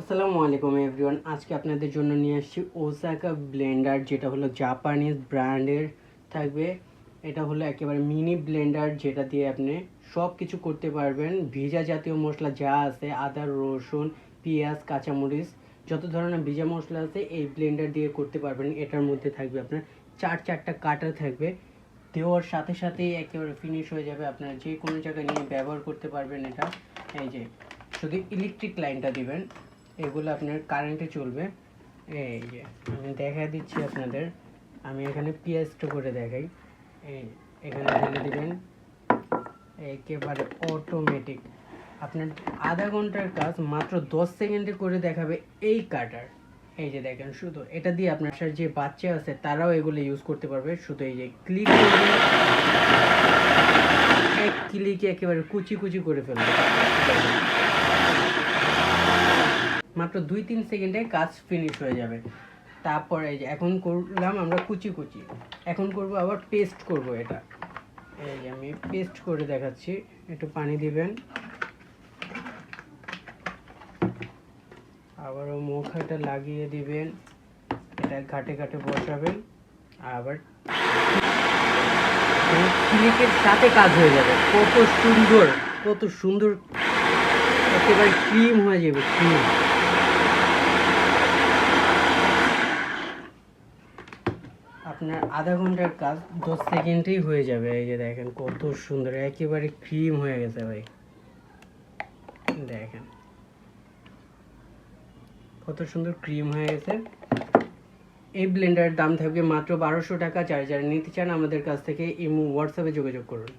আসসালামু আলাইকুম এভরিওয়ান। আজকে আপনাদের জন্য নিয়ে আসছি ওসাকা ব্লেন্ডার, যেটা হলো জাপানিজ ব্র্যান্ডের থাকবে। এটা হলো একেবারে মিনি ব্লেন্ডার, যেটা দিয়ে আপনি সব কিছু করতে পারবেন। ভিজা জাতীয় মশলা যা আছে, আদা, রসুন, পেঁয়াজ, কাঁচামরিচ, যত ধরনের ভিজা মশলা আছে এই ব্লেন্ডার দিয়ে করতে পারবেন। এটার মধ্যে থাকবে আপনার চারটা কাটার থাকবে, দেওয়ার সাথে সাথেই একেবারে ফিনিশ হয়ে যাবে। আপনারা যে কোনো জায়গায় নিয়ে ব্যবহার করতে পারবেন এটা। এই যে শুধু ইলেকট্রিক লাইনটা দিবেন, এগুলো আপনার কারেন্টে চলবে। এই যে আমি দেখা দিচ্ছি আপনাদের, আমি এখানে পেঁয়াজটা করে দেখাই। এই এখানে ঢেলে দিবেন, একেবারে অটোমেটিক। আপনার আধা ঘন্টার কাজ মাত্র 10 সেকেন্ডে করে দেখাবে এই কাটার। এই যে দেখেন, শুধু এটা দিয়ে আপনার যে বাচ্চা আছে তারাও এগুলো ইউজ করতে পারবে। শুধু এই যে ক্লিক করবে, এক ক্লিকে একেবারে কুচি কুচি করে ফেলবে। মাত্র 2-3 সেকেন্ডে কাজ ফিনিশ হয়ে যাবে। তারপর এই যে এখন করলাম আমরা কুচি কুচি, এখন করব আবার পেস্ট করব এটা। এই যে আমি পেস্ট করে দেখাচ্ছি। একটু পানি দিবেন, আবারও মুখটা লাগিয়ে দিবেন, এটা ঘাটে ঘাটে বসাবেন, আবার ক্লিকের সাথে কাজ হয়ে যাবে। কত সুন্দর, কত সুন্দর, একেবারে ক্রিম হয়ে যাবে, ক্রিম। আপনার আধা ঘন্টার কাজ 10 সেকেন্ডেই হয়ে যাবে। এই যে দেখেন কত সুন্দর, একেবারে ক্রিম হয়ে গেছে ভাই। দেখেন কত সুন্দর ক্রিম হয়ে গেছে। এই ব্লেন্ডারের দাম থাকবে মাত্র 1200 টাকা। যারা নিতে চান আমাদের কাছ থেকে ইমো হোয়াটসঅ্যাপে যোগাযোগ করুন।